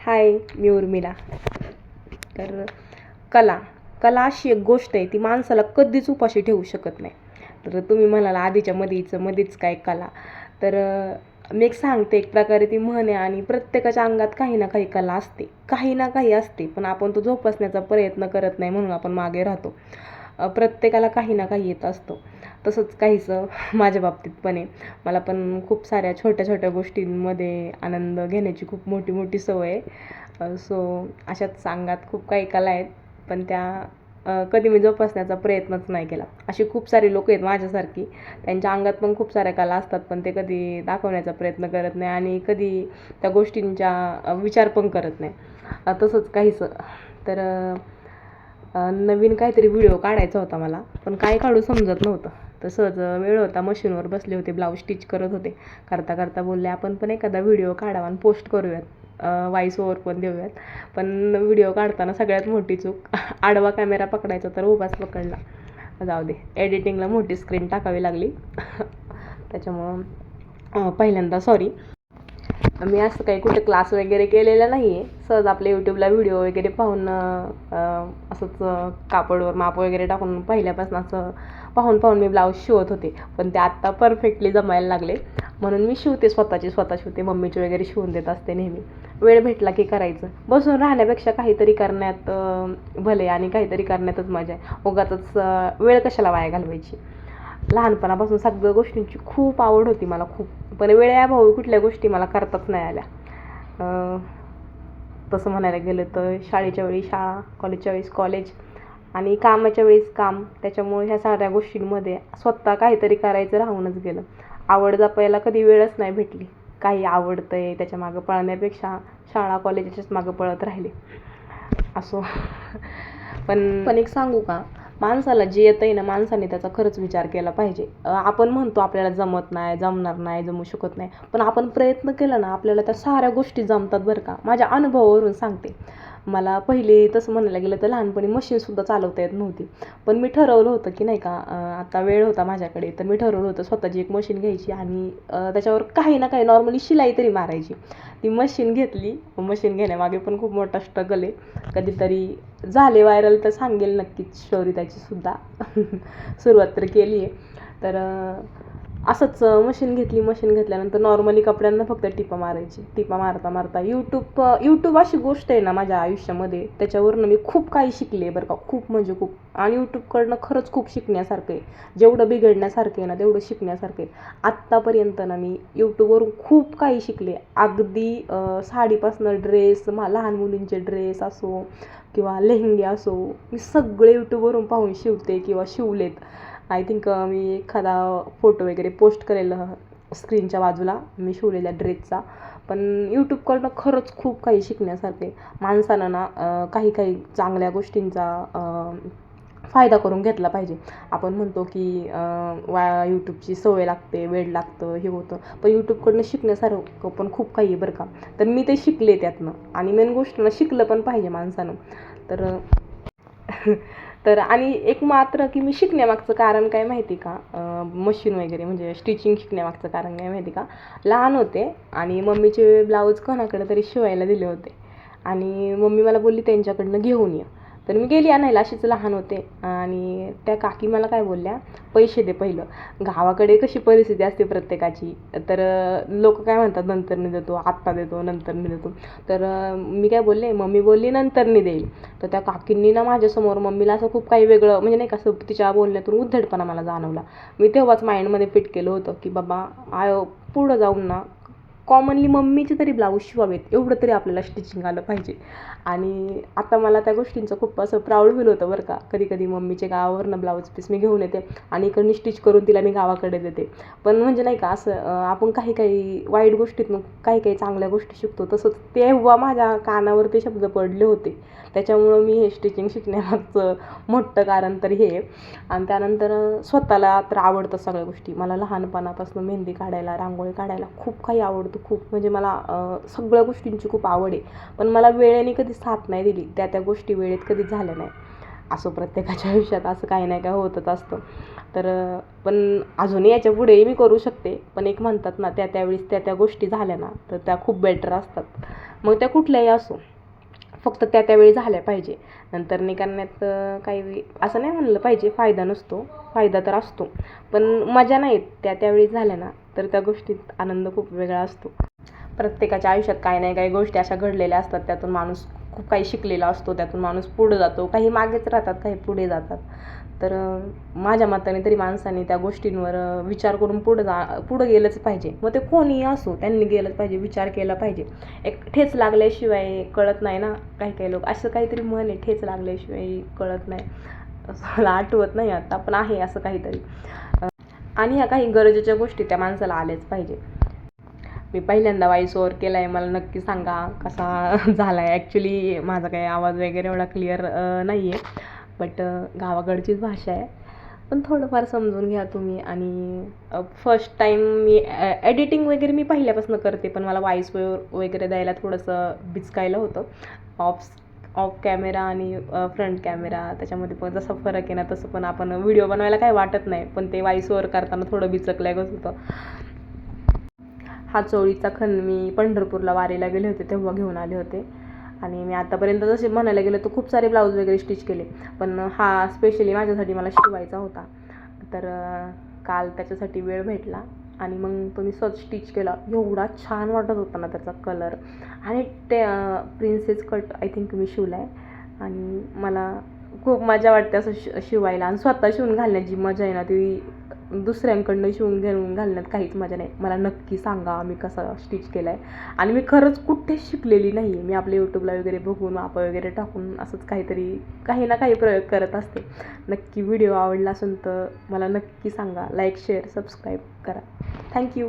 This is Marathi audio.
हाय, मी उर्मिला. तर कला कला अशी एक गोष्ट आहे, ती माणसाला कधीच उपाशी ठेवू शकत नाही. तर तुम्ही म्हणाला आधीच्या मध्येच काय कला. तर मी एक सांगते, एक प्रकारे ती म्हण आहे आणि प्रत्येकाच्या अंगात काही ना काही कला असते, काही ना काही असते, पण आपण तो जोपासण्याचा प्रयत्न करत नाही म्हणून आपण मागे राहतो. प्रत्येकाला काही ना काही येत असतं. तसंच काहीसं माझ्या बाबतीत पण आहे. मला पण खूप साऱ्या छोट्या छोट्या गोष्टींमध्ये आनंद घेण्याची खूप मोठी मोठी सवय आहे. सो अशाच अंगात खूप काही कला आहेत, पण त्या कधी मी जोपासण्याचा प्रयत्नच नाही केला. अशी खूप सारी लोक आहेत माझ्यासारखी, त्यांच्या अंगात पण खूप साऱ्या कला असतात, पण ते कधी दाखवण्याचा प्रयत्न करत नाही आणि कधी त्या गोष्टींचा विचार पण करत नाही. तसंच काहीसं. तर नवीन काहीतरी व्हिडिओ काढायचा होता मला, पण काय काढू समजत नव्हतं. तर सहज वेळ होता, मशीनवर बसले होते, ब्लाऊज स्टिच करत होते. करता करता बोलले आपण पण एखादा व्हिडिओ काढावा आणि पोस्ट करूयात, व्हॉईस ओव्हर पण देऊयात. पण व्हिडिओ काढताना सगळ्यात मोठी चूक, आडवा कॅमेरा पकडायचा तर उभाच पकडला. जाऊ दे, एडिटिंगला मोठी स्क्रीन टाकावी लागली. त्याच्यामुळं पहिल्यांदा सॉरी. मी असं काही कुठे क्लास वगैरे केलेला नाही आहे. सहज आपल्या यूट्यूबला व्हिडिओ वगैरे पाहून असंच कापडवर माप वगैरे टाकून पहिल्यापासून असं पाहून पाहून मी ब्लाऊज शिवत होते. पण ते आत्ता परफेक्टली जमायला लागले, म्हणून मी शिवते, स्वतः शिवते. मम्मीचे वगैरे शिवून देत असते नेहमी. वेळ भेटला की करायचं. बसून राहण्यापेक्षा काहीतरी करण्यात भले आणि काहीतरी करण्यातच मजा आहे. उगाचच वेळ कशाला वाया घालवायची. लहानपणापासून सगळ्या गोष्टींची खूप आवड होती मला, खूप. पण वेळेअभावी कुठल्या गोष्टी मला करताच नाही आल्या. तसं म्हणायला गेलं तर शाळेच्या वेळी शाळा, कॉलेजच्या वेळेस कॉलेज आणि कामाच्या वेळेस काम. त्याच्यामुळे ह्या साऱ्या गोष्टींमध्ये स्वतः काहीतरी करायचं राहूनच गेलं. आवड जपायला कधी वेळच नाही भेटली. काही आवडतंय त्याच्या मागं पळण्यापेक्षा शाळा कॉलेजच्याच मागं पळत राहिले. असो. पण एक सांगू का, माणसाला जे येतंय ना, माणसाने त्याचा खरंच विचार केला पाहिजे. आपण म्हणतो आपल्याला जमत नाही, जमणार नाही, जमू शकत नाही, पण आपण प्रयत्न केला ना, आपल्याला त्या साऱ्या गोष्टी जमतात बरं का. माझ्या अनुभवावरून सांगते. मला पहिले तसं म्हणायला गेलं तर लहानपणी मशीनसुद्धा चालवता येत नव्हती. पण मी ठरवलं होतं की नाही का, आता वेळ होता माझ्याकडे, तर मी ठरवलं होतं स्वतःची एक मशीन घ्यायची आणि त्याच्यावर काही ना काही नॉर्मली शिलाई तरी मारायची. ती मशीन घेतली. मशीन घेण्यामागे पण खूप मोठा स्ट्रगल आहे. कधीतरी झाले व्हायरल तर सांगेल नक्कीच स्टोरी त्याचीसुद्धा. सुरुवात तर केली आहे. तर असंच मशीन घेतली. मशीन घेतल्यानंतर नॉर्मली कपड्यांना फक्त टिपा मारायची. टिपा मारता मारता यूट्यूब अशी गोष्ट आहे ना माझ्या आयुष्यामध्ये, त्याच्यावरनं मी खूप काही शिकले बरं का, खूप म्हणजे खूप. आणि यूट्यूबकडनं खरंच खूप शिकण्यासारखं आहे. जेवढं बिघडण्यासारखं आहे ना, तेवढं शिकण्यासारखं आहे. आत्तापर्यंत ना मी यूट्यूबवरून खूप काही शिकले. अगदी साडीपासनं ड्रेस, लहान मुलींचे ड्रेस असो किंवा लेहंगे असो, मी सगळे यूट्यूबवरून पाहून शिवते किंवा शिवलेत. आय थिंक मी एखादा फोटो वगैरे पोस्ट करेल स्क्रीनच्या बाजूला मी शिवलेल्या ड्रेसचा. पण यूट्यूबकडनं खरंच खूप काही शिकण्यासारखे. माणसानं ना काही काही चांगल्या गोष्टींचा फायदा करून घेतला पाहिजे. आपण म्हणतो की यूट्यूबची सवय लागते, वेड लागतं, हे होतं. पण यूट्यूबकडनं शिकण्यासारखं पण खूप काही आहे बरं का. तर मी ते शिकले त्यातनं, आणि मेन गोष्ट ना, शिकलं पण पाहिजे माणसानं. तर तर आणि एक मात्र की मी शिकण्यामागचं कारण काय माहिती का, मशीन वगैरे म्हणजे स्टिचिंग शिकण्यामागचं कारण काय माहिती का, लहान होते आणि मम्मीचे ब्लाऊज कोणाकडे तरी शिवायला दिले होते आणि मम्मी मला बोलली त्यांच्याकडनं घेऊन ये. तर मी गेली आणायला, अशीच लहान होते. आणि त्या काकी मला काय बोलल्या, पैसे दे पहिलं. गावाकडे कशी परिस्थिती असते प्रत्येकाची, तर लोक काय म्हणतात, नंतरनी देतो, आत्ता देतो, नंतरनी देतो. तर मी काय बोलले, मम्मी बोलली नंतरनी देईल. तर त्या काकींनी ना माझ्यासमोर मम्मीला असं खूप काही वेगळं, म्हणजे नाही का, असं तिच्या बोलण्यातून उद्धटपणा मला जाणवला. मी तेव्हाच माइंडमध्ये फिट केलं होतं की बाबा पुढं जाऊन ना कॉमनली मम्मीचे तरी ब्लाऊज शिवावेत, एवढं तरी आपल्याला स्टिचिंग आलं पाहिजे. आणि आता मला त्या गोष्टींचं खूप असं प्राऊड फील होतं बरं का. कधी कधी मम्मीच्या गावावरनं ब्लाऊज पीस मी घेऊन येते आणि इकडून स्टिच करून तिला मी गावाकडे देते. पण म्हणजे नाही का, असं आपण काही काही वाईट गोष्टीतून काही काही चांगल्या गोष्टी शिकतो. तसंच तेव्हा माझ्या कानावर ते शब्द पडले होते. त्याच्यामुळं मी हे स्टिचिंग शिकण्यामागचं मोठं कारण तर हे. आणि त्यानंतर स्वतःला तर आवडतं सगळ्या गोष्टी. मला लहानपणापासून मेहंदी काढायला, रांगोळी काढायला खूप काही आवडतं, खूप. म्हणजे मला सगळ्या गोष्टींची खूप आवड आहे. पण मला वेळेने कधी साथ नाही दिली, त्या गोष्टी वेळेत कधी झाल्या नाही. असो प्रत्येकाच्या आयुष्यात असं काही नाही काय होतच असतं. तर पण अजूनही याच्या पुढेही मी करू शकते, पण एक म्हणतात ना त्यावेळेस त्या गोष्टी झाल्या ना तर त्या खूप बेटर असतात. मग त्या कुठल्याही असो, फक्त त्यावेळी झाल्या पाहिजे. नंतर नाही करण्यात काही असं नाही म्हणलं पाहिजे फायदा नसतो, फायदा तर असतो, पण मजा नाही त्यावेळी झाल्या ना तर त्या गोष्टीत आनंद खूप वेगळा असतो. प्रत्येकाच्या आयुष्यात काही नाही काही गोष्टी अशा घडलेल्या असतात, त्यातून माणूस खूप काही शिकलेला असतो, त्यातून माणूस पुढे जातो, काही मागेच राहतात काही पुढे जातात. तर माझ्या मताने तरी माणसाने त्या गोष्टींवर विचार करून पुढं गेलंच पाहिजे. मग ते कोणीही असो त्यांनी गेलंच पाहिजे, विचार केला पाहिजे. एक ठेच लागल्याशिवाय कळत नाही ना, काही काही लोक असं काहीतरी म्हण आहे, ठेच लागल्याशिवाय कळत नाही, मला आठवत नाही आता, पण आहे असं काहीतरी. आणि ह्या काही गरजेच्या गोष्टी त्या माणसाला आल्याच पाहिजे. मी पहिल्यांदा व्हॉइस ओव्हर केला आहे, मला नक्की सांगा कसा झाला आहे. ॲक्च्युली माझा काही आवाज वगैरे एवढा क्लिअर नाही आहे, बट गावाकडचीच भाषा आहे, पण थोडंफार समजून घ्या तुम्ही. आणि फर्स्ट टाईम मी एडिटिंग वगैरे मी पहिल्यापासून करते, पण मला व्हॉइस ओव्हर वगैरे द्यायला थोडंसं बिचकायलं होतं. ऑफ कॅमेरा आणि फ्रंट कॅमेरा त्याच्यामध्ये पण जसा फरक आहे ना, तसं पण आपण व्हिडिओ बनवायला काही वाटत नाही, पण ते व्हॉइस ओव्हर करताना थोडं बिचकल्यागत होतं. हा चोळीचा खण मी पंढरपूरला वारीला गेले होते तेव्हा घेऊन आले होते. आणि मी आतापर्यंत जसे म्हणायला गेलं तर खूप सारे ब्लाऊज वगैरे स्टिच केले, पण हा स्पेशली माझ्यासाठी मला शिवायचा होता. तर काल त्याच्यासाठी वेळ भेटला आणि मग तो मी स्टिच केला. एवढा छान वाटत होता ना त्याचा कलर. आणि ते प्रिन्सेस कट आय थिंक मी शिवला आहे. आणि मला खूप मजा वाटते असं शिवायला. आणि स्वतः शिवून घालण्याची मजा आहे ना ती दुसऱ्यांकडनं शिवून घेऊन घालण्यात काहीच मजा नाही. मला नक्की सांगा मी कसा स्टिच केला आहे. आणि मी खरंच कुठेच शिकलेली नाही आहे, मी आपल्या यूट्यूबला वगैरे बघून मापं वगैरे टाकून असंच काहीतरी काही ना काही प्रयोग करत असते. नक्की व्हिडिओ आवडला असेल तर मला नक्की सांगा, लाईक शेअर सबस्क्राईब करा. थँक्यू.